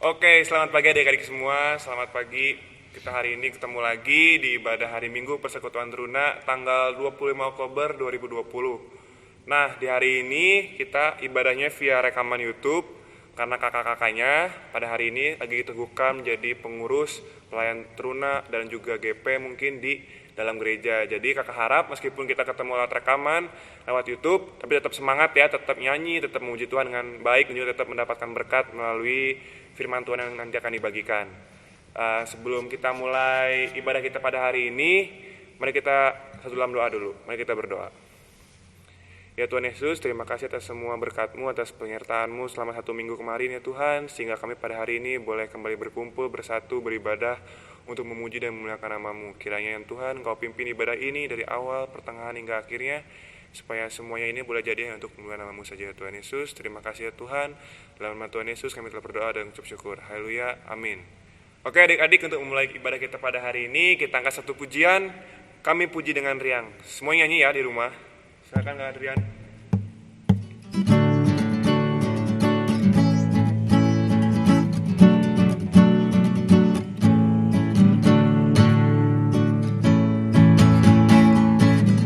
Oke, selamat pagi adik-adik semua. Selamat pagi. Kita hari ini ketemu lagi di ibadah hari Minggu Persekutuan Teruna tanggal 25 Oktober 2020. Nah, di hari ini kita ibadahnya via rekaman YouTube karena kakak-kakaknya pada hari ini lagi diteguhkan menjadi pengurus pelayan Teruna dan juga GP mungkin di dalam gereja. Jadi kakak harap meskipun kita ketemu lewat rekaman, lewat YouTube, tapi tetap semangat ya, tetap nyanyi, tetap memuji Tuhan dengan baik dan juga tetap mendapatkan berkat melalui firman Tuhan yang nanti akan dibagikan. Sebelum kita mulai ibadah kita pada hari ini, mari kita satu dalam doa dulu. Mari kita berdoa. Ya Tuhan Yesus, terima kasih atas semua berkat-Mu, atas penyertaan-Mu selama 1 minggu kemarin ya Tuhan, sehingga kami pada hari ini boleh kembali berkumpul, bersatu, beribadah untuk memuji dan memuliakan nama-Mu. Kiranya yang Tuhan, Engkau pimpin ibadah ini dari awal, pertengahan hingga akhirnya, supaya semuanya ini boleh jadi untuk memuliakan nama-Mu saja ya Tuhan Yesus. Terima kasih ya Tuhan. Dalam nama Tuhan Yesus kami telah berdoa dan ucap syukur. Haleluya, amin. Oke adik-adik, untuk memulai ibadah kita pada hari ini, kita angkat satu pujian. Kami puji dengan riang. Semuanya nyanyi ya di rumah. Silakan Kak Adrian.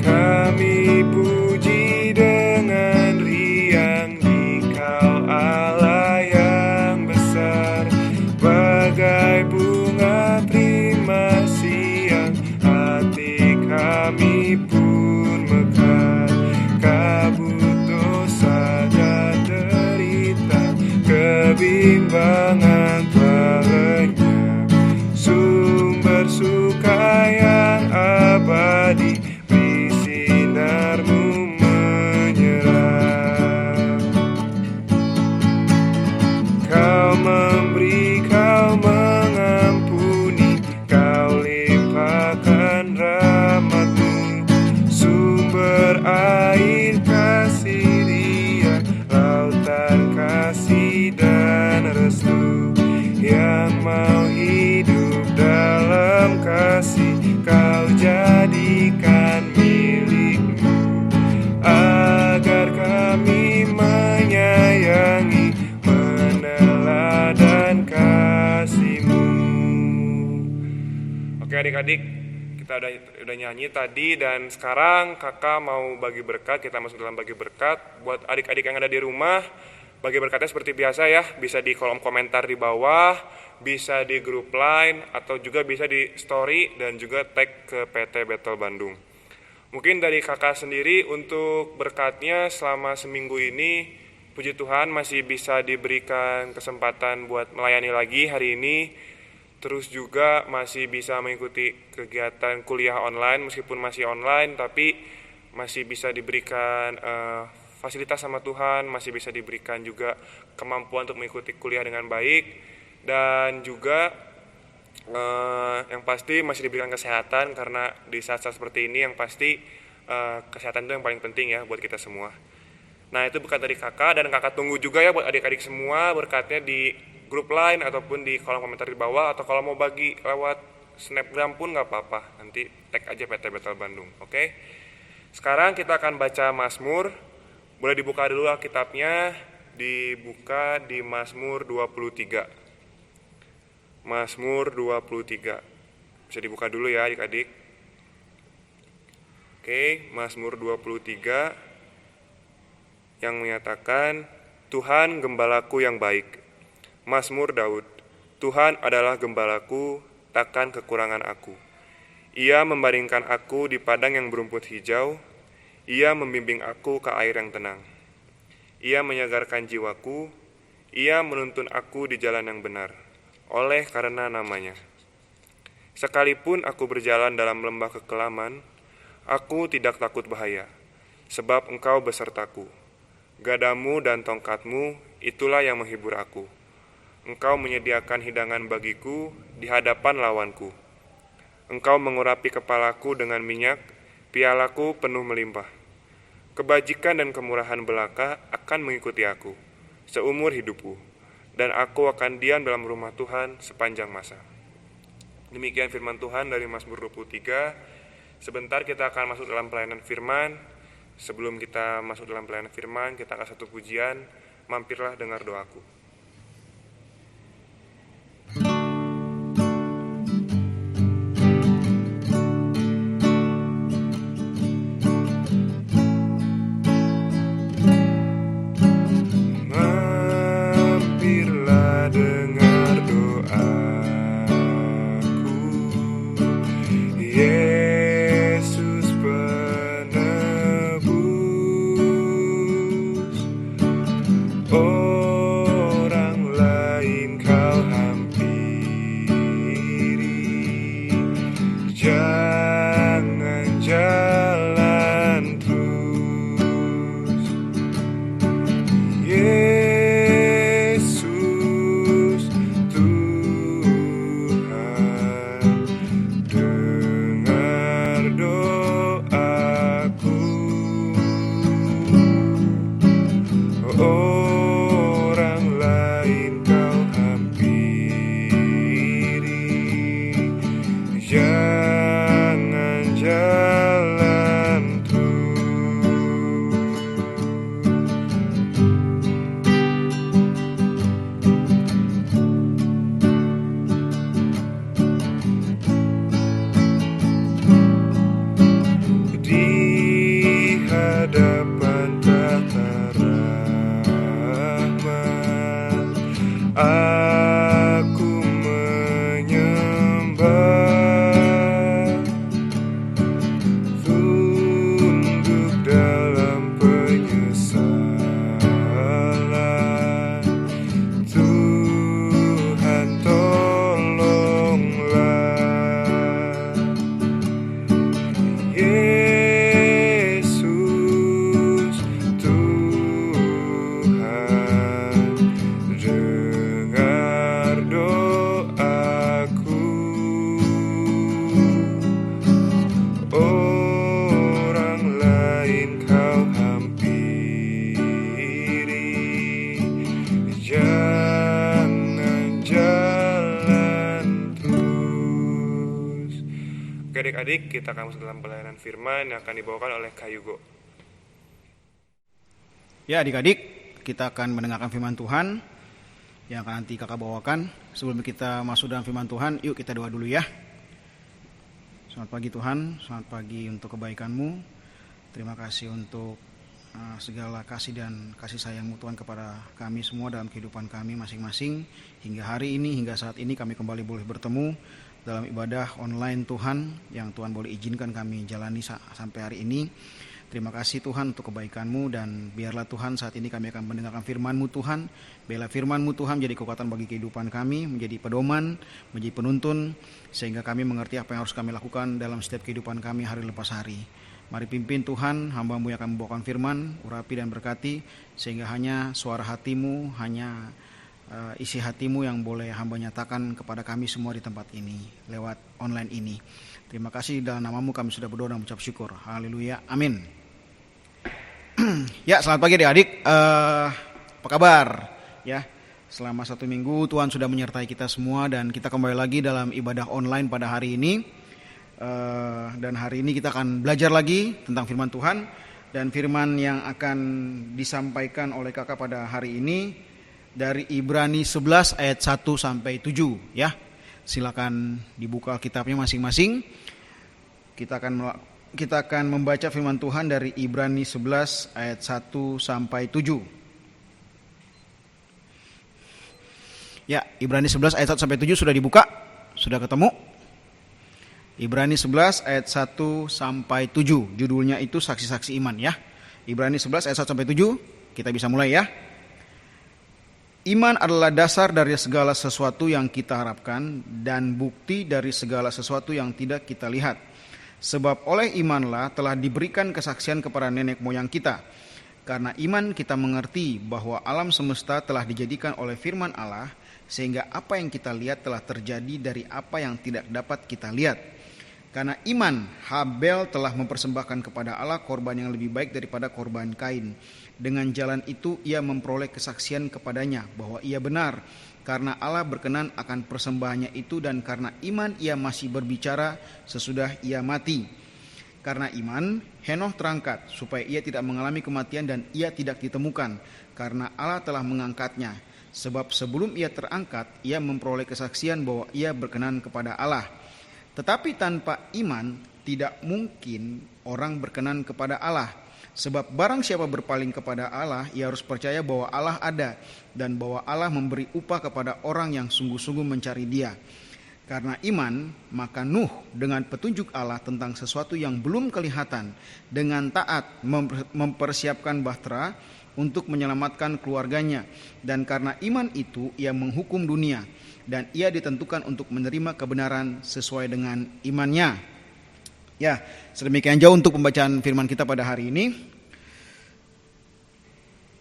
Kami puji dengan riang Dikau Allah yang besar, bagai bunga prima siang, hati kami pun mekar. Kabut dosa dan derita, kebimbangan telah lenyap. Sumber suka yang abadi, sinarmu menyerap. Kau memberi, kau mengampuni, kau limpahkan rahmat-Mu. Sumber air kasih Dia, lautan kasih dan restu. Yang mau hidup dalam kasih, kau jadikan milik-Mu, agar kami menyayangi, meneladan kasih-Mu. Oke adik-adik, kita udah nyanyi tadi dan sekarang kakak mau bagi berkat. Kita masuk dalam bagi berkat. Buat adik-adik yang ada di rumah, bagi berkatnya seperti biasa ya, bisa di kolom komentar di bawah, bisa di grup line, atau juga bisa di story dan juga tag ke PT Battle Bandung. Mungkin dari kakak sendiri untuk berkatnya selama seminggu ini, puji Tuhan masih bisa diberikan kesempatan buat melayani lagi hari ini. Terus juga masih bisa mengikuti kegiatan kuliah online, meskipun masih online tapi masih bisa diberikan fasilitas sama Tuhan, masih bisa diberikan juga kemampuan untuk mengikuti kuliah dengan baik, dan juga yang pasti masih diberikan kesehatan, karena di saat-saat seperti ini yang pasti kesehatan itu yang paling penting ya buat kita semua. Nah itu berkat dari kakak, dan kakak tunggu juga ya buat adik-adik semua berkatnya di grup line ataupun di kolom komentar di bawah, atau kalau mau bagi lewat snapgram pun gak apa-apa, nanti tag aja PT Battle Bandung. Oke? Sekarang kita akan baca Mazmur. Boleh dibuka dulu Alkitabnya, dibuka di Mazmur 23. Mazmur 23. Bisa dibuka dulu ya adik-adik. Oke, Mazmur 23 yang menyatakan, Tuhan gembalaku yang baik. Mazmur Daud. Tuhan adalah gembalaku, takkan kekurangan aku. Ia membaringkan aku di padang yang berumput hijau. Ia membimbing aku ke air yang tenang. Ia menyegarkan jiwaku. Ia menuntun aku di jalan yang benar, oleh karena namanya. Sekalipun aku berjalan dalam lembah kekelaman, aku tidak takut bahaya, sebab Engkau besertaku. Gadamu dan tongkatmu, itulah yang menghibur aku. Engkau menyediakan hidangan bagiku di hadapan lawanku. Engkau mengurapi kepalaku dengan minyak, pialaku penuh melimpah. Kebajikan dan kemurahan belaka akan mengikuti aku seumur hidupku, dan aku akan diam dalam rumah Tuhan sepanjang masa. Demikian firman Tuhan dari Mazmur 23. Sebentar kita akan masuk dalam pelayanan firman. Sebelum kita masuk dalam pelayanan firman, kita akan satu pujian. Mampirlah dengar doaku. adik-adik, kita akan masuk dalam pelayanan firman yang akan dibawakan oleh Kak Yugo. Ya adik-adik, kita akan mendengarkan firman Tuhan yang akan nanti kakak bawakan. Sebelum kita masuk dalam firman Tuhan, yuk kita doa dulu ya. Selamat pagi Tuhan, selamat pagi untuk kebaikan-Mu. Terima kasih untuk segala kasih dan kasih sayang-Mu Tuhan kepada kami semua dalam kehidupan kami masing-masing. Hingga hari ini, hingga saat ini kami kembali boleh bertemu dalam ibadah online Tuhan yang Tuhan boleh izinkan kami jalani sampai hari ini. Terima kasih Tuhan untuk kebaikan-Mu, dan biarlah Tuhan saat ini kami akan mendengarkan firman-Mu Tuhan. Biarlah firman-Mu Tuhan menjadi kekuatan bagi kehidupan kami, menjadi pedoman, menjadi penuntun, sehingga kami mengerti apa yang harus kami lakukan dalam setiap kehidupan kami hari lepas hari. Mari pimpin Tuhan, hamba-Mu yang akan membawakan firman, urapi dan berkati, sehingga hanya suara hati-Mu, hanya isi hati-Mu yang boleh hamba nyatakan kepada kami semua di tempat ini, lewat online ini. Terima kasih, dalam nama-Mu kami sudah berdoa dan mengucap syukur. Haleluya, amin. Ya, selamat pagi adik-adik. Apa kabar? Ya, selama 1 minggu Tuhan sudah menyertai kita semua, dan kita kembali lagi dalam ibadah online pada hari ini. Dan hari ini kita akan belajar lagi tentang firman Tuhan, dan firman yang akan disampaikan oleh kakak pada hari ini dari Ibrani 11 ayat 1 sampai 7 ya. Silakan dibuka kitabnya masing-masing. Kita akan membaca firman Tuhan dari Ibrani 11 ayat 1 sampai 7. Ya, Ibrani 11 ayat 1 sampai 7 sudah dibuka? Sudah ketemu? Ibrani 11 ayat 1 sampai 7. Judulnya itu saksi-saksi iman ya. Ibrani 11 ayat 1 sampai 7. Kita bisa mulai ya. Iman adalah dasar dari segala sesuatu yang kita harapkan dan bukti dari segala sesuatu yang tidak kita lihat. Sebab oleh imanlah telah diberikan kesaksian kepada nenek moyang kita. Karena iman kita mengerti bahwa alam semesta telah dijadikan oleh firman Allah, sehingga apa yang kita lihat telah terjadi dari apa yang tidak dapat kita lihat. Karena iman, Habel telah mempersembahkan kepada Allah korban yang lebih baik daripada korban Kain. Dengan jalan itu ia memperoleh kesaksian kepadanya bahwa ia benar, karena Allah berkenan akan persembahannya itu, dan karena iman ia masih berbicara sesudah ia mati. Karena iman, Henokh terangkat supaya ia tidak mengalami kematian, dan ia tidak ditemukan, karena Allah telah mengangkatnya. Sebab sebelum ia terangkat, ia memperoleh kesaksian bahwa ia berkenan kepada Allah. Tetapi tanpa iman tidak mungkin orang berkenan kepada Allah. Sebab barang siapa berpaling kepada Allah, ia harus percaya bahwa Allah ada, dan bahwa Allah memberi upah kepada orang yang sungguh-sungguh mencari Dia. Karena iman, maka Nuh dengan petunjuk Allah tentang sesuatu yang belum kelihatan, dengan taat mempersiapkan bahtera untuk menyelamatkan keluarganya. Dan karena iman itu ia menghukum dunia, dan ia ditentukan untuk menerima kebenaran sesuai dengan imannya. Ya, sedemikian jauh untuk pembacaan firman kita pada hari ini.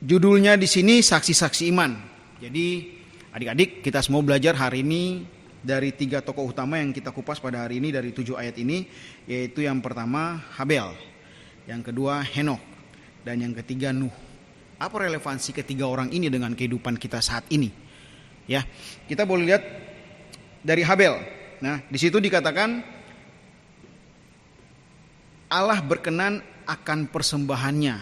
Judulnya di sini saksi-saksi iman. Jadi adik-adik, kita semua belajar hari ini dari 3 tokoh utama yang kita kupas pada hari ini dari 7 ayat ini, yaitu yang pertama Habel, yang kedua Henokh, dan yang ketiga Nuh. Apa relevansi ketiga orang ini dengan kehidupan kita saat ini? Ya, kita boleh lihat dari Habel. Nah, di situ dikatakan Allah berkenan akan persembahannya.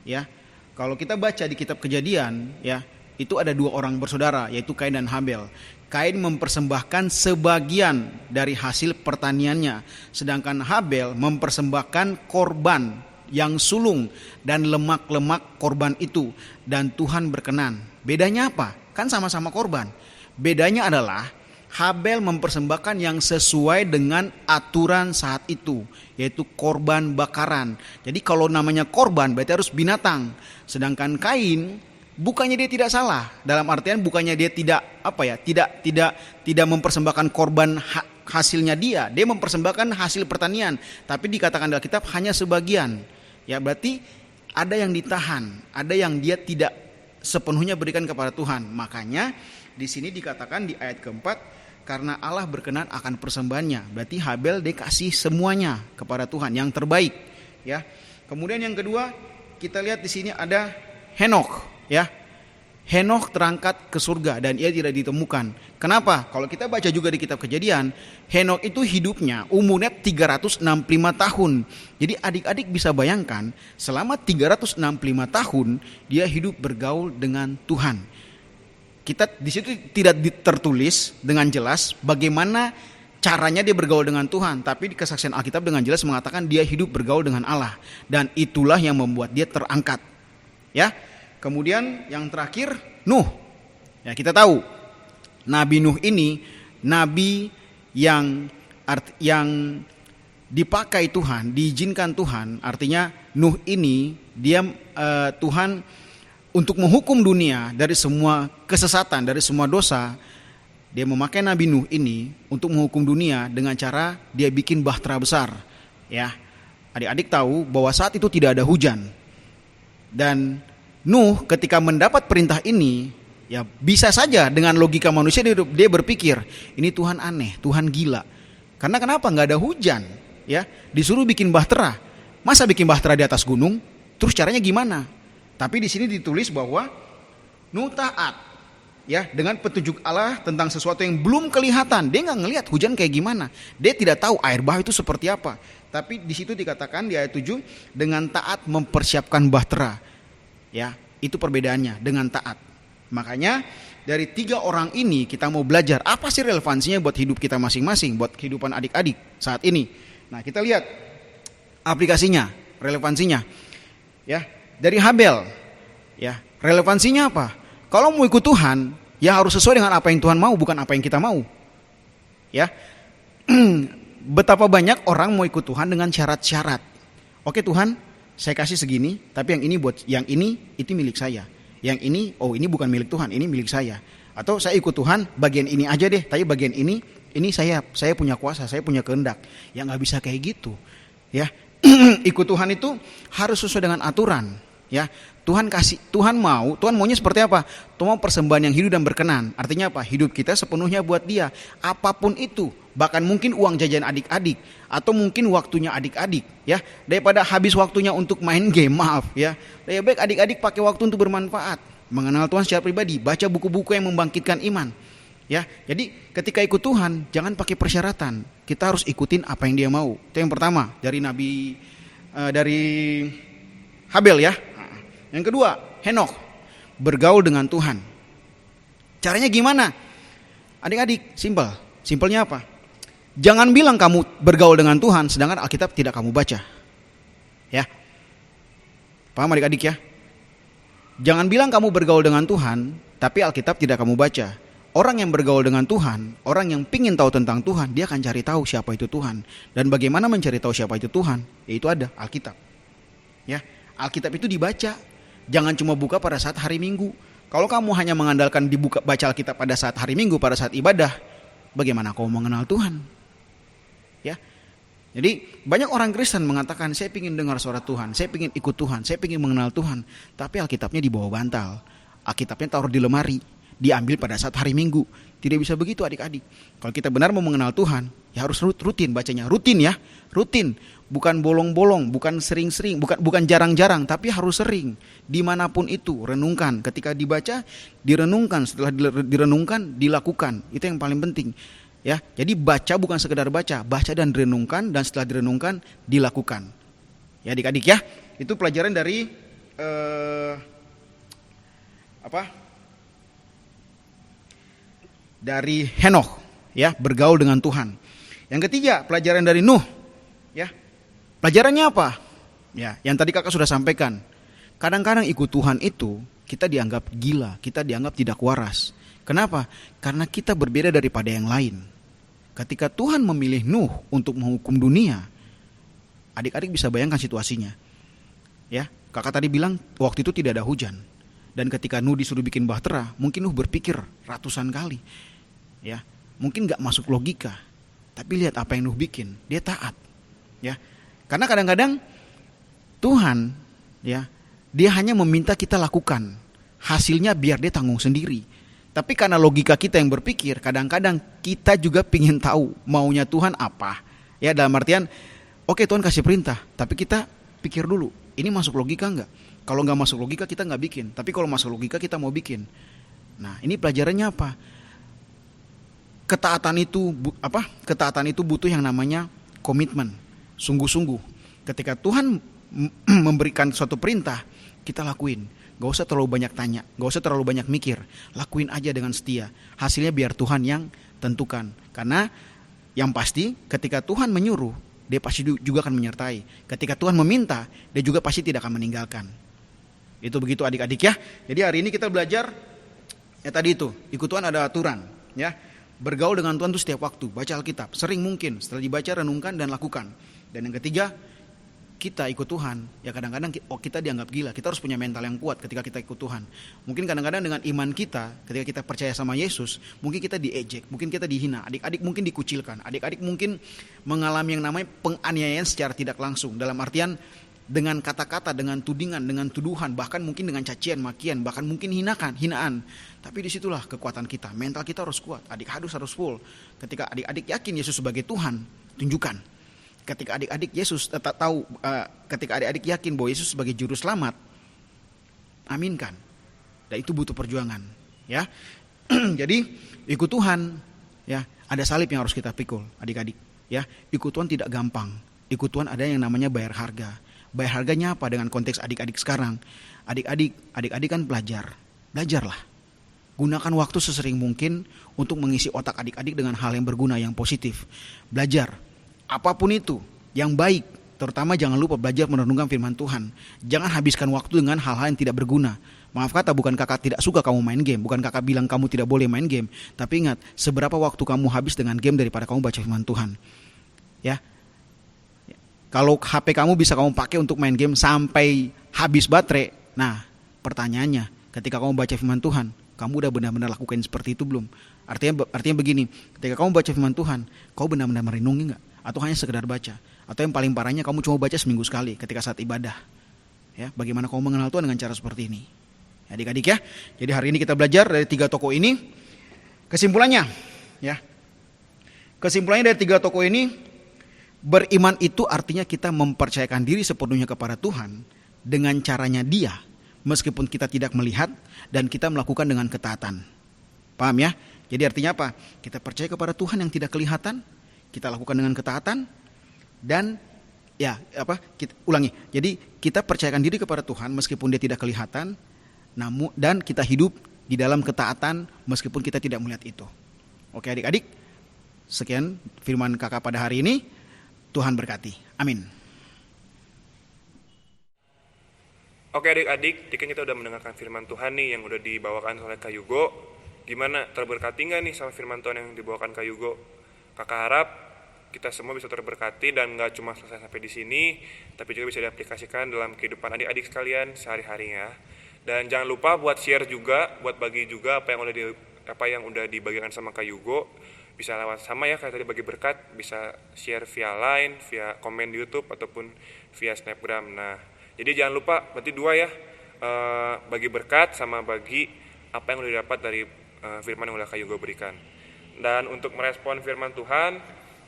Ya, kalau kita baca di kitab Kejadian, ya, itu ada 2 orang bersaudara, yaitu Kain dan Habel. Kain mempersembahkan sebagian dari hasil pertaniannya, sedangkan Habel mempersembahkan korban yang sulung dan lemak-lemak korban itu, dan Tuhan berkenan. Bedanya apa? Kan sama-sama korban. Bedanya adalah Habel mempersembahkan yang sesuai dengan aturan saat itu, yaitu korban bakaran. Jadi kalau namanya korban berarti harus binatang. Sedangkan Kain bukannya dia tidak salah, dalam artian bukannya dia tidak mempersembahkan korban hasilnya dia mempersembahkan hasil pertanian, tapi dikatakan dalam kitab hanya sebagian. Ya, berarti ada yang ditahan, ada yang dia tidak sepenuhnya berikan kepada Tuhan. Makanya di sini dikatakan di ayat keempat, karena Allah berkenan akan persembahannya. Berarti Habel dikasih semuanya kepada Tuhan, yang terbaik. Ya. Kemudian yang kedua, kita lihat di sini ada Henokh. Ya, Henokh terangkat ke surga dan ia tidak ditemukan. Kenapa? Kalau kita baca juga di kitab Kejadian, Henokh itu hidupnya umurnya 365 tahun. Jadi adik-adik bisa bayangkan, selama 365 tahun dia hidup bergaul dengan Tuhan. Kita di situ tidak tertulis dengan jelas bagaimana caranya dia bergaul dengan Tuhan, tapi di kesaksian Alkitab dengan jelas mengatakan dia hidup bergaul dengan Allah, dan itulah yang membuat dia terangkat. Ya. Kemudian yang terakhir, Nuh. Ya, kita tahu Nabi Nuh ini nabi yang dipakai Tuhan, diizinkan Tuhan. Artinya Nuh ini dia Tuhan untuk menghukum dunia dari semua kesesatan, dari semua dosa. Dia memakai Nabi Nuh ini untuk menghukum dunia dengan cara dia bikin bahtera besar. Ya, adik-adik tahu bahwa saat itu tidak ada hujan. Dan Nuh ketika mendapat perintah ini, ya bisa saja dengan logika manusia dia berpikir, ini Tuhan aneh, Tuhan gila. Karena kenapa? Nggak ada hujan, ya. Disuruh bikin bahtera. Masa bikin bahtera di atas gunung? Terus caranya gimana? Tapi di sini ditulis bahwa Nuh taat, ya, dengan petunjuk Allah tentang sesuatu yang belum kelihatan. Dia nggak ngelihat hujan kayak gimana. Dia tidak tahu air bah itu seperti apa. Tapi di situ dikatakan di ayat 7 dengan taat mempersiapkan bahtera. Ya, itu perbedaannya dengan taat. Makanya dari 3 orang ini kita mau belajar apa sih relevansinya buat hidup kita masing-masing, buat kehidupan adik-adik saat ini. Nah, kita lihat aplikasinya, relevansinya. Ya, dari Habel. Ya, relevansinya apa? Kalau mau ikut Tuhan, ya harus sesuai dengan apa yang Tuhan mau, bukan apa yang kita mau. Ya. Betapa banyak orang mau ikut Tuhan dengan syarat-syarat. Oke Tuhan, saya kasih segini, tapi yang ini buat yang ini itu milik saya. Yang ini, oh ini bukan milik Tuhan, ini milik saya. Atau saya ikut Tuhan bagian ini aja deh, tapi bagian ini saya punya kuasa, saya punya kehendak. Ya nggak bisa kayak gitu. Ya, ikut Tuhan itu harus sesuai dengan aturan. Ya, Tuhan maunya seperti apa? Tuhan mau persembahan yang hidup dan berkenan. Artinya apa? Hidup kita sepenuhnya buat Dia. Apapun itu, bahkan mungkin uang jajan adik-adik atau mungkin waktunya adik-adik, ya. Daripada habis waktunya untuk main game, maaf, ya. Lebih baik adik-adik pakai waktu untuk bermanfaat, mengenal Tuhan secara pribadi, baca buku-buku yang membangkitkan iman. Ya. Jadi ketika ikut Tuhan, jangan pakai persyaratan. Kita harus ikutin apa yang Dia mau. Itu yang pertama dari dari Habel, ya. Yang kedua, Henokh, bergaul dengan Tuhan. Caranya gimana? Adik-adik, simpelnya apa? Jangan bilang kamu bergaul dengan Tuhan sedangkan Alkitab tidak kamu baca. Ya. Paham adik-adik ya? Jangan bilang kamu bergaul dengan Tuhan tapi Alkitab tidak kamu baca. Orang yang bergaul dengan Tuhan, orang yang pingin tahu tentang Tuhan, dia akan cari tahu siapa itu Tuhan. Dan bagaimana mencari tahu siapa itu Tuhan? Yaitu ada Alkitab. Ya, Alkitab itu dibaca. Jangan cuma buka pada saat hari Minggu. Kalau kamu hanya mengandalkan baca Alkitab pada saat hari Minggu, pada saat ibadah, bagaimana kau mengenal Tuhan? Ya. Jadi banyak orang Kristen mengatakan saya ingin dengar suara Tuhan, saya ingin ikut Tuhan, saya ingin mengenal Tuhan, tapi Alkitabnya di bawah bantal, Alkitabnya taruh di lemari, diambil pada saat hari Minggu. Tidak bisa begitu adik-adik. Kalau kita benar mau mengenal Tuhan, ya harus rutin bacanya, rutin ya, rutin, bukan bolong-bolong, bukan sering-sering, bukan jarang-jarang, tapi harus sering. Dimanapun itu renungkan, ketika dibaca direnungkan, setelah direnungkan dilakukan, itu yang paling penting. Ya, jadi baca bukan sekedar baca dan direnungkan, dan setelah direnungkan dilakukan. Ya adik-adik ya, itu pelajaran dari dari Henokh, ya, bergaul dengan Tuhan. Yang ketiga, pelajaran dari Nuh, ya. Pelajarannya apa? Ya, yang tadi kakak sudah sampaikan. Kadang-kadang ikut Tuhan itu kita dianggap gila, kita dianggap tidak waras. Kenapa? Karena kita berbeda daripada yang lain. Ketika Tuhan memilih Nuh untuk menghukum dunia, adik-adik bisa bayangkan situasinya. Ya, kakak tadi bilang waktu itu tidak ada hujan. Dan ketika Nuh disuruh bikin bahtera, mungkin Nuh berpikir ratusan kali. Ya, mungkin gak masuk logika. Tapi lihat apa yang Nuh bikin, dia taat. Ya. Karena kadang-kadang Tuhan, ya, dia hanya meminta kita lakukan. Hasilnya biar dia tanggung sendiri. Tapi karena logika kita yang berpikir, kadang-kadang kita juga pingin tahu maunya Tuhan apa. Ya, dalam artian, oke, Tuhan kasih perintah, tapi kita pikir dulu, Ini masuk logika nggak? Kalau nggak masuk logika kita nggak bikin. Tapi kalau masuk logika kita mau bikin. Nah, ini pelajarannya apa? Ketaatan itu butuh yang namanya komitmen, sungguh-sungguh. Ketika Tuhan memberikan suatu perintah, kita lakuin. Gak usah terlalu banyak tanya, gak usah terlalu banyak mikir. Lakuin aja dengan setia. Hasilnya biar Tuhan yang tentukan. Karena yang pasti ketika Tuhan menyuruh, dia pasti juga akan menyertai. Ketika Tuhan meminta, dia juga pasti tidak akan meninggalkan. Itu begitu adik-adik ya. Jadi hari ini kita belajar ya tadi itu, ikut Tuhan ada aturan ya. Bergaul dengan Tuhan itu setiap waktu, baca Alkitab, sering mungkin, setelah dibaca renungkan dan lakukan. Dan yang ketiga, kita ikut Tuhan, ya kadang-kadang kita dianggap gila, kita harus punya mental yang kuat ketika kita ikut Tuhan. Mungkin kadang-kadang dengan iman kita, ketika kita percaya sama Yesus, mungkin kita diejek, mungkin kita dihina, adik-adik mungkin dikucilkan, adik-adik mungkin mengalami yang namanya penganiayaan secara tidak langsung, dalam artian dengan kata-kata, dengan tudingan, dengan tuduhan, bahkan mungkin dengan cacian, makian, bahkan mungkin hinaan. Tapi disitulah kekuatan kita, mental kita harus kuat, adik harus full. Ketika adik-adik yakin Yesus sebagai Tuhan, tunjukkan. Ketika adik-adik Yesus ketika adik-adik yakin bahwa Yesus sebagai juru selamat, aminkan. Dan itu butuh perjuangan, ya. Jadi ikut Tuhan, ya, ada salib yang harus kita pikul, adik-adik, ya. Ikut Tuhan tidak gampang. Ikut Tuhan ada yang namanya bayar harga. Bayar harganya apa dengan konteks adik-adik sekarang? Adik-adik kan belajarlah. Gunakan waktu sesering mungkin untuk mengisi otak adik-adik dengan hal yang berguna, yang positif. Belajar, apapun itu, yang baik. Terutama jangan lupa belajar merenungkan firman Tuhan. Jangan habiskan waktu dengan hal-hal yang tidak berguna. Maaf kata, bukan kakak tidak suka kamu main game, bukan kakak bilang kamu tidak boleh main game. Tapi ingat, seberapa waktu kamu habis dengan game daripada kamu baca firman Tuhan. Ya. Kalau HP kamu bisa kamu pakai untuk main game sampai habis baterai. Nah, pertanyaannya, ketika kamu baca firman Tuhan, kamu udah benar-benar lakukan seperti itu belum? Artinya begini, ketika kamu baca firman Tuhan, kau benar-benar merenungi nggak? Atau hanya sekedar baca? Atau yang paling parahnya kamu cuma baca seminggu sekali ketika saat ibadah? Ya, bagaimana kamu mengenal Tuhan dengan cara seperti ini? Adik-adik ya. Jadi hari ini kita belajar dari 3 tokoh ini. Kesimpulannya, ya. Kesimpulannya dari 3 tokoh ini, beriman itu artinya kita mempercayakan diri sepenuhnya kepada Tuhan dengan caranya Dia, meskipun kita tidak melihat, dan kita melakukan dengan ketaatan. Paham ya? Jadi artinya apa? Kita percaya kepada Tuhan yang tidak kelihatan, kita lakukan dengan ketaatan, dan Jadi kita percayakan diri kepada Tuhan meskipun Dia tidak kelihatan, dan kita hidup di dalam ketaatan meskipun kita tidak melihat itu. Oke adik-adik, sekian firman kakak pada hari ini. Tuhan berkati. Amin. Oke adik-adik, kan kita udah mendengarkan firman Tuhan nih yang udah dibawakan oleh Kak Yugo. Gimana, terberkati gak nih sama firman Tuhan yang dibawakan Kak Yugo? Kakak harap kita semua bisa terberkati dan gak cuma selesai sampai di sini, tapi juga bisa diaplikasikan dalam kehidupan adik-adik sekalian sehari-harinya. Dan jangan lupa buat share juga, buat bagi juga apa yang udah dibagikan sama Kak Yugo. Bisa lewat sama ya kayak tadi bagi berkat, bisa share via Line, via komen di YouTube ataupun via Snapgram. Nah, jadi jangan lupa berarti 2 ya, bagi berkat sama bagi apa yang udah didapat dari firman yang udah Kak Yugo berikan. Dan untuk merespon firman Tuhan,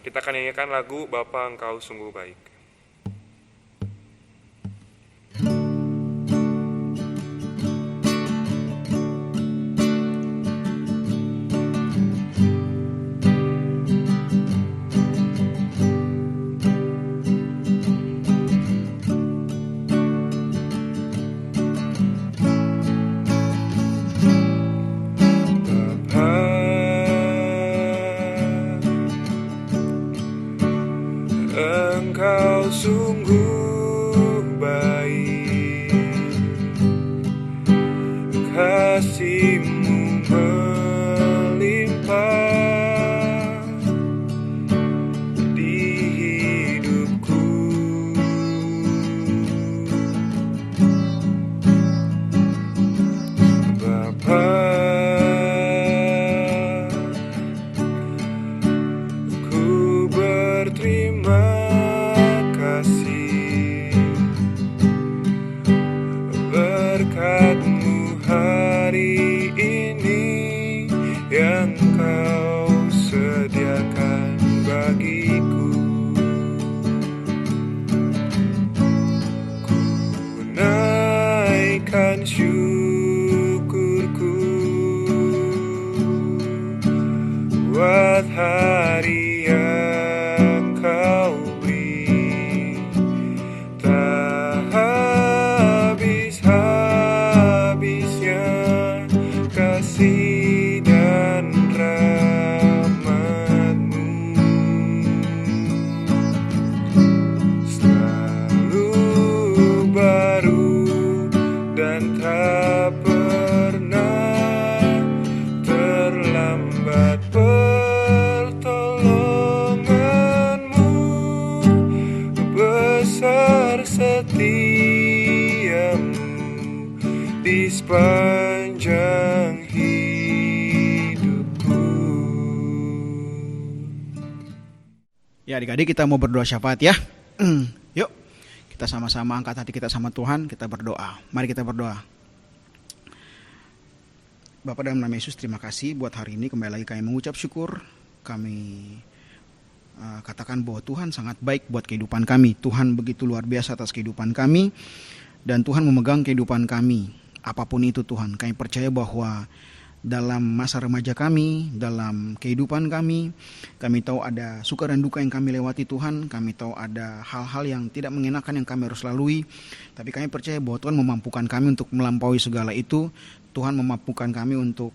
kita akan nyanyikan lagu Bapa Engkau Sungguh Baik. Engkau sungguh baik, kasih-Mu melimpah di hidupku. Bapa, ku berterima berkat-Mu hari ini yang Kau sediakan bagiku. Ku panjatkan syukurku buat hari yang kau beri, tak habis-habisnya kasih dan rahmat-Mu. Selalu baru dan tak pernah terlambat pertolongan-Mu, besar setiamu di sepanjang hidupku. Ya adik-adik, kita mau berdoa syafaat ya. Yuk, kita sama-sama angkat hati kita sama Tuhan, kita berdoa. Mari kita berdoa. Bapa dalam nama Yesus, terima kasih buat hari ini. Kembali lagi kami mengucap syukur. Kami katakan bahwa Tuhan sangat baik buat kehidupan kami. Tuhan begitu luar biasa atas kehidupan kami. Dan Tuhan memegang kehidupan kami. Apapun itu Tuhan, kami percaya bahwa dalam masa remaja kami, dalam kehidupan kami tahu ada suka dan duka yang kami lewati Tuhan. Kami tahu ada hal-hal yang tidak mengenakan yang kami harus lalui. Tapi kami percaya bahwa Tuhan memampukan kami untuk melampaui segala itu. Tuhan memampukan kami untuk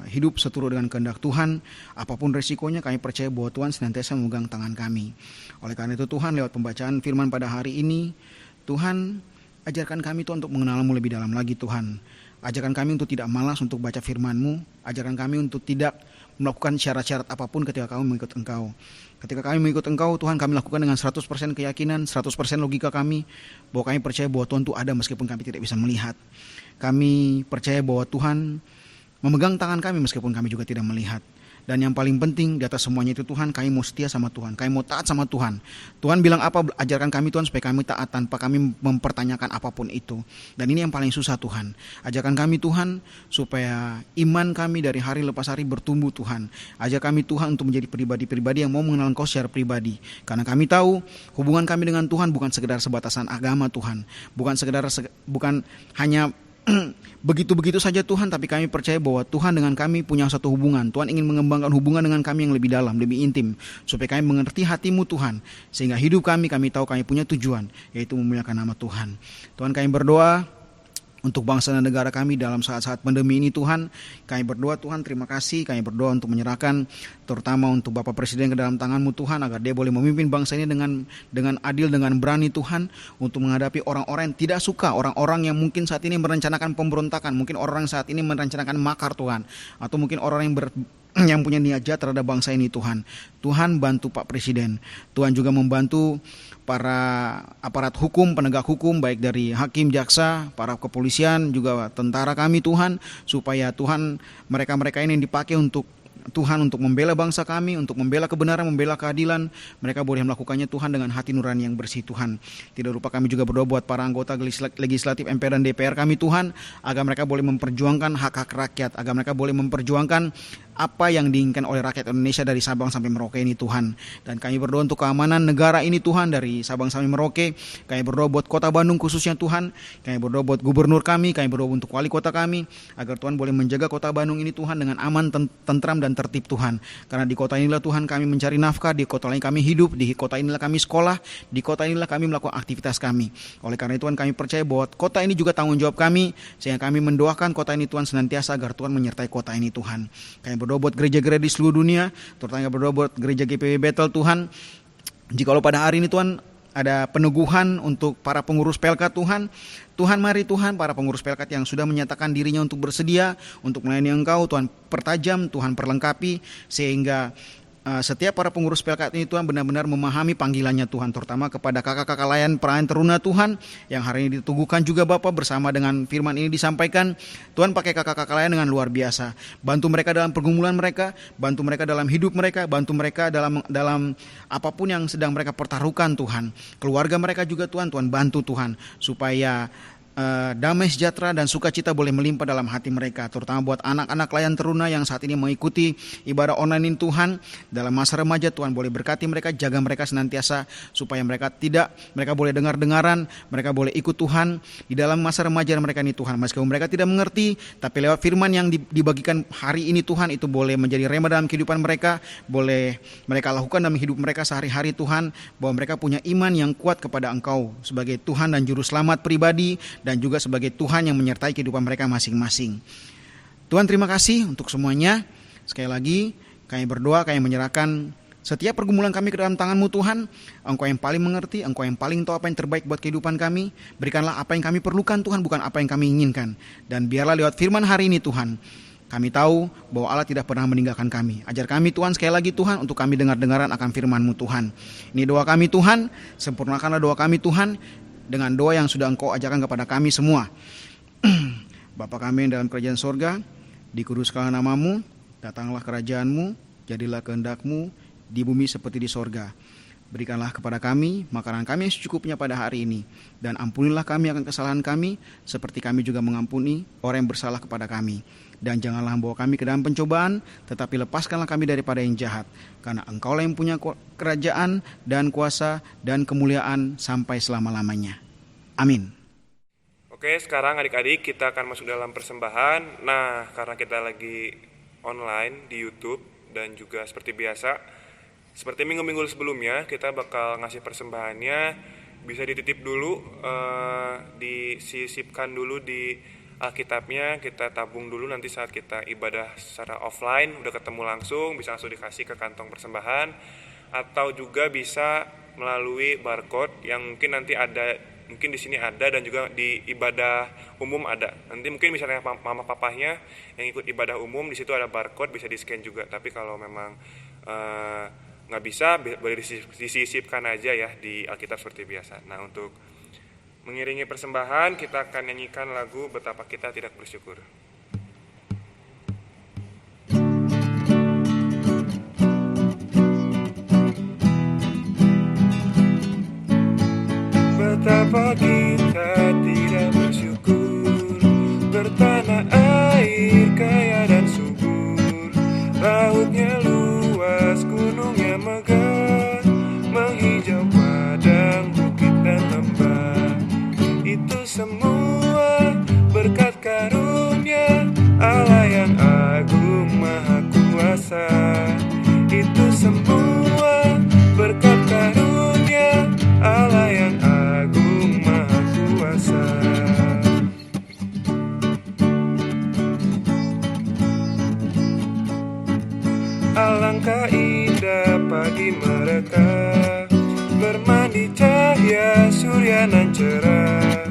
hidup seturut dengan kehendak Tuhan. Apapun resikonya, kami percaya bahwa Tuhan senantiasa memegang tangan kami. Oleh karena itu Tuhan, lewat pembacaan firman pada hari ini, Tuhan ajarkan kami Tuhan untuk mengenal-Mu lebih dalam lagi Tuhan. Ajarkan kami untuk tidak malas untuk baca firman-Mu. Ajarkan kami untuk tidak melakukan syarat-syarat apapun ketika kami mengikut Engkau. Ketika kami mengikut Engkau, Tuhan, kami lakukan dengan 100% keyakinan, 100% logika kami, bahwa kami percaya bahwa Tuhan itu ada meskipun kami tidak bisa melihat. Kami percaya bahwa Tuhan memegang tangan kami meskipun kami juga tidak melihat. Dan yang paling penting di atas semuanya itu Tuhan, kami mau setia sama Tuhan, kami mau taat sama Tuhan. Tuhan bilang apa, ajarkan kami Tuhan supaya kami taat tanpa kami mempertanyakan apapun itu. Dan ini yang paling susah Tuhan. Ajarkan kami Tuhan supaya iman kami dari hari lepas hari bertumbuh Tuhan. Ajar kami Tuhan untuk menjadi pribadi-pribadi yang mau mengenal Engkau secara pribadi. Karena kami tahu hubungan kami dengan Tuhan bukan sekedar sebatasan agama Tuhan. Bukan hanya begitu-begitu saja Tuhan, tapi kami percaya bahwa Tuhan dengan kami punya satu hubungan. Tuhan ingin mengembangkan hubungan dengan kami yang lebih dalam, lebih intim, supaya kami mengerti hati-Mu Tuhan, sehingga hidup kami tahu kami punya tujuan, yaitu memuliakan nama Tuhan. Tuhan, kami berdoa untuk bangsa dan negara kami dalam saat-saat pandemi ini Tuhan. Kami berdoa Tuhan, terima kasih. Kami berdoa untuk menyerahkan terutama untuk Bapak Presiden ke dalam tangan-Mu Tuhan, agar dia boleh memimpin bangsa ini dengan adil, dengan berani Tuhan, untuk menghadapi orang-orang yang tidak suka, orang-orang yang mungkin saat ini merencanakan pemberontakan, mungkin orang saat ini merencanakan makar Tuhan, atau mungkin orang yang punya niat jahat terhadap bangsa ini Tuhan. Tuhan bantu Pak Presiden. Tuhan juga membantu para aparat hukum, penegak hukum, baik dari hakim, jaksa, para kepolisian, juga tentara kami Tuhan, supaya Tuhan mereka-mereka ini dipakai untuk Tuhan, untuk membela bangsa kami, untuk membela kebenaran, membela keadilan. Mereka boleh melakukannya Tuhan dengan hati nurani yang bersih Tuhan. Tidak lupa kami juga berdoa buat para anggota legislatif MPR dan DPR kami Tuhan, agar mereka boleh memperjuangkan hak-hak rakyat, agar mereka boleh memperjuangkan apa yang diinginkan oleh rakyat Indonesia dari Sabang sampai Merauke ini Tuhan. Dan kami berdoa untuk keamanan negara ini Tuhan, dari Sabang sampai Merauke. Kami berdoa buat Kota Bandung khususnya Tuhan. Kami berdoa buat gubernur kami berdoa untuk wali kota kami, agar Tuhan boleh menjaga Kota Bandung ini Tuhan dengan aman, tentram dan tertib Tuhan. Karena di kota inilah Tuhan kami mencari nafkah, di kota lain kami hidup, di kota inilah kami sekolah, di kota inilah kami melakukan aktivitas kami. Oleh karena itu Tuhan, kami percaya bahwa kota ini juga tanggung jawab kami, sehingga kami mendoakan kota ini Tuhan senantiasa agar Tuhan menyertai kota ini Tuhan. Kami berdoa buat gereja-gereja di seluruh dunia, terutama berdoa buat gereja GPW Bethel Tuhan. Jikalau pada hari ini Tuhan ada peneguhan untuk para pengurus Pelkat Tuhan, mari Tuhan, para pengurus Pelkat yang sudah menyatakan dirinya untuk bersedia untuk melayani Engkau, Tuhan pertajam, Tuhan perlengkapi, sehingga setiap para pengurus Pelkat ini Tuhan benar-benar memahami panggilannya Tuhan, terutama kepada kakak-kakak layan perayaan teruna Tuhan, yang hari ini diteguhkan juga Bapa bersama dengan firman ini disampaikan. Tuhan pakai kakak-kakak layan dengan luar biasa, bantu mereka dalam pergumulan mereka, bantu mereka dalam hidup mereka, bantu mereka dalam apapun yang sedang mereka pertaruhkan Tuhan. Keluarga mereka juga Tuhan bantu Tuhan, supaya damai sejahtera dan sukacita boleh melimpah dalam hati mereka, terutama buat anak-anak layan teruna yang saat ini mengikuti ibadah online ini Tuhan. Dalam masa remaja Tuhan boleh berkati mereka, jaga mereka senantiasa supaya mereka boleh dengar-dengaran, mereka boleh ikut Tuhan di dalam masa remaja mereka ini Tuhan. Meskipun mereka tidak mengerti, tapi lewat firman yang dibagikan hari ini Tuhan, itu boleh menjadi rema dalam kehidupan mereka, boleh mereka lakukan dalam hidup mereka sehari-hari Tuhan, bahwa mereka punya iman yang kuat kepada Engkau sebagai Tuhan dan Juru Selamat pribadi, dan juga sebagai Tuhan yang menyertai kehidupan mereka masing-masing. Tuhan, terima kasih untuk semuanya. Sekali lagi kami berdoa, kami menyerahkan setiap pergumulan kami ke dalam tangan-Mu Tuhan. Engkau yang paling mengerti, Engkau yang paling tahu apa yang terbaik buat kehidupan kami. Berikanlah apa yang kami perlukan Tuhan, bukan apa yang kami inginkan. Dan biarlah lewat firman hari ini Tuhan, kami tahu bahwa Allah tidak pernah meninggalkan kami. Ajar kami Tuhan sekali lagi Tuhan, untuk kami dengar-dengaran akan firman-Mu Tuhan. Ini doa kami Tuhan, sempurnakanlah doa kami Tuhan, dengan doa yang sudah Engkau ajarkan kepada kami semua. Bapa kami yang dalam kerajaan sorga, dikuduskanlah nama-Mu, datanglah kerajaan-Mu, jadilah kehendak-Mu di bumi seperti di sorga. Berikanlah kepada kami makanan kami yang secukupnya pada hari ini, dan ampunilah kami akan kesalahan kami, seperti kami juga mengampuni orang yang bersalah kepada kami. Dan janganlah membawa kami ke dalam pencobaan, tetapi lepaskanlah kami daripada yang jahat. Karena Engkaulah yang punya kerajaan dan kuasa dan kemuliaan sampai selama-lamanya. Amin. Oke, sekarang adik-adik kita akan masuk dalam persembahan. Nah, karena kita lagi online di YouTube dan juga seperti biasa, seperti minggu-minggu sebelumnya, kita bakal ngasih persembahannya. Bisa dititip dulu, disisipkan dulu di Alkitabnya, kita tabung dulu, nanti saat kita ibadah secara offline udah ketemu langsung, bisa langsung dikasih ke kantong persembahan, atau juga bisa melalui barcode yang mungkin nanti ada, mungkin di sini ada, dan juga di ibadah umum ada. Nanti mungkin misalnya mama papahnya yang ikut ibadah umum, di situ ada barcode, bisa di scan juga. Tapi kalau memang nggak bisa, boleh disisipkan aja ya di Alkitab seperti biasa. Nah, untuk mengiringi persembahan, kita akan nyanyikan lagu Betapa Kita Tidak Bersyukur. Betapa kita tidak bersyukur, bertanah air kaya dan subur, lautnya luas, gunungnya megah, menghijau padang, bukit dan lembah. Itu semua berkat karunia Allah yang agung maha kuasa. Itu semua berkat karunia Allah yang agung maha kuasa. Alangkah indah pagi mereka, bermandi cahaya surya nan cerah,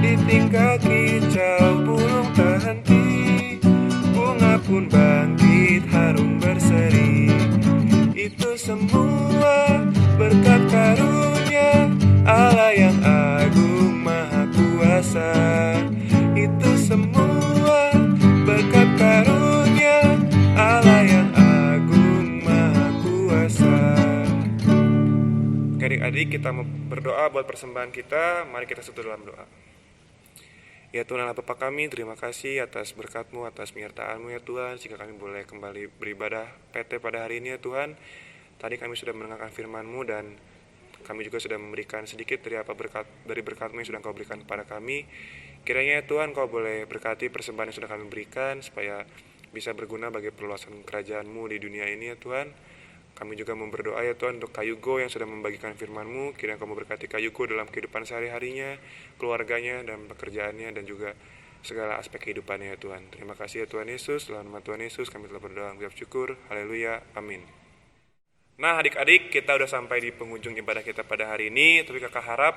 ditingkah kicau burung tak henti, bunga pun bangkit harum berseri. Itu semua berkat karunia Allah yang agung maha kuasa. Itu semua berkat karunia Allah yang agung maha kuasa. Adik-adik, kita berdoa buat persembahan kita. Mari kita satu dalam doa. Ya Tuhan Allah Bapa kami, terima kasih atas berkat-Mu, atas penyertaan-Mu ya Tuhan, sehingga kami boleh kembali beribadah PT pada hari ini ya Tuhan. Tadi kami sudah mendengarkan firman-Mu, dan kami juga sudah memberikan sedikit dari berkat-Mu yang sudah Kau berikan kepada kami. Kiranya ya Tuhan, Kau boleh berkati persembahan yang sudah kami berikan, supaya bisa berguna bagi perluasan kerajaan-Mu di dunia ini ya Tuhan. Kami juga berdoa ya Tuhan untuk Kayugo yang sudah membagikan firman-Mu. Kiranya Kau memberkati Kayugo dalam kehidupan sehari-harinya, keluarganya, dan pekerjaannya, dan juga segala aspek kehidupannya ya Tuhan. Terima kasih ya Tuhan Yesus. Dalam nama Tuhan Yesus kami telah berdoa mengucap syukur. Haleluya. Amin. Nah adik-adik, kita udah sampai di penghujung ibadah kita pada hari ini. Tapi kakak harap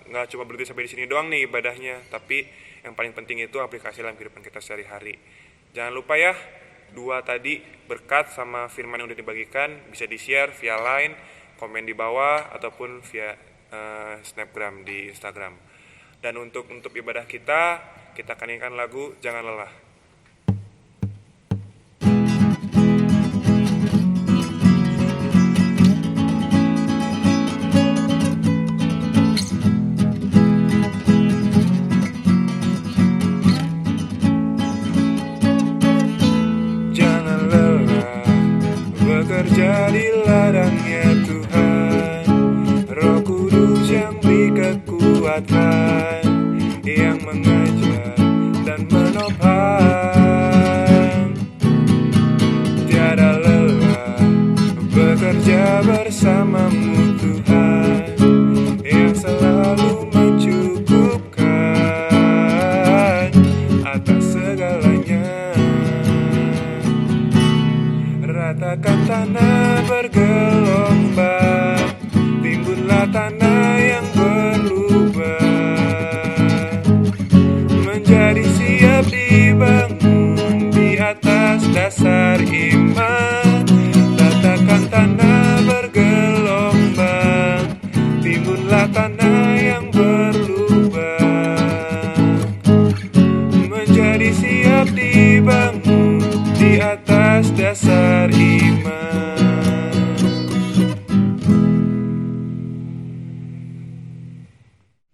nggak cuma berhenti sampai di sini doang nih ibadahnya, tapi yang paling penting itu aplikasi dalam kehidupan kita sehari-hari. Jangan lupa ya, 2 tadi berkat sama firman yang udah dibagikan bisa di-share via Line, komen di bawah, ataupun via Snapgram di Instagram. Dan untuk ibadah kita akan nyanyikan lagu Jangan Lelah. menjadi ladangnya Tuhan. Roh Kudus yang beri kekuatan, yang mengajar dan menopang. Tiada lelah bekerja bersamamu Tuhan, yang selalu mencukupkan atas segalanya. Ratakan tanah bergelombang, timbunlah tanah yang berlubang, menjadi siap dibangun di atas dasar iman. Ratakan tanah bergelombang, timbunlah tanah yang berlubang, menjadi siap dibangun di atas dasar iman.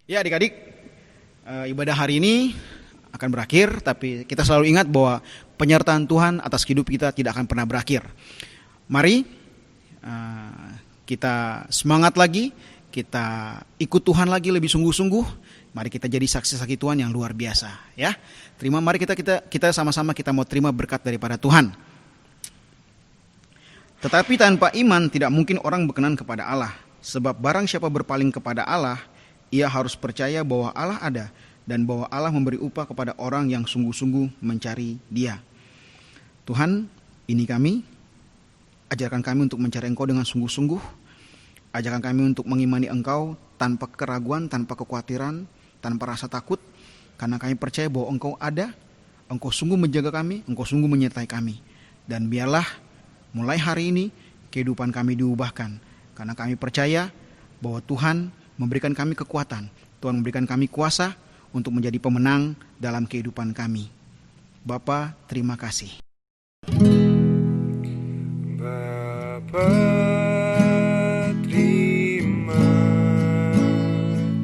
Ya adik-adik, ibadah hari ini akan berakhir, tapi kita selalu ingat bahwa penyertaan Tuhan atas hidup kita tidak akan pernah berakhir. Mari kita semangat lagi, kita ikut Tuhan lagi lebih sungguh-sungguh. Mari kita jadi saksi-saksi Tuhan yang luar biasa, ya. Mari kita sama-sama kita mau terima berkat daripada Tuhan. Tetapi tanpa iman tidak mungkin orang berkenan kepada Allah, sebab barang siapa berpaling kepada Allah, ia harus percaya bahwa Allah ada dan bahwa Allah memberi upah kepada orang yang sungguh-sungguh mencari Dia. Tuhan, ini kami, ajarkan kami untuk mencari Engkau dengan sungguh-sungguh. Ajarkan kami untuk mengimani Engkau tanpa keraguan, tanpa kekhawatiran, tanpa rasa takut, karena kami percaya bahwa Engkau ada, Engkau sungguh menjaga kami, Engkau sungguh menyertai kami. Dan biarlah mulai hari ini kehidupan kami diubahkan, karena kami percaya bahwa Tuhan memberikan kami kekuatan, Tuhan memberikan kami kuasa untuk menjadi pemenang dalam kehidupan kami. Bapa, terima kasih. Bapa, terima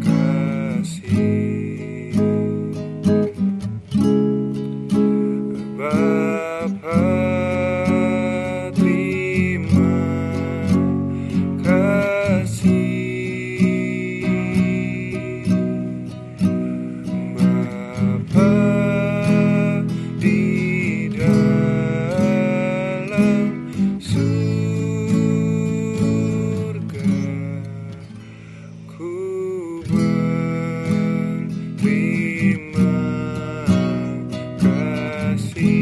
kasih. Bapa, terima kasih. Bapa di dalam surga, ku berterima kasih.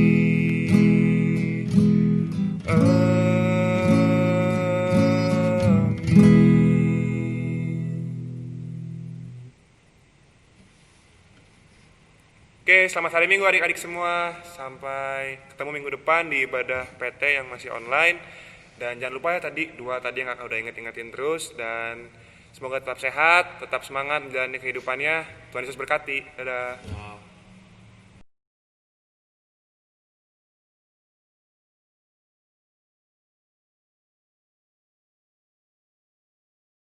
Oke, selamat hari Minggu adik-adik semua. Sampai ketemu minggu depan di ibadah PT yang masih online. Dan jangan lupa ya dua tadi yang kakak udah ingetin terus. Dan semoga tetap sehat, tetap semangat menjalani kehidupannya. Tuhan Yesus berkati. Dadah.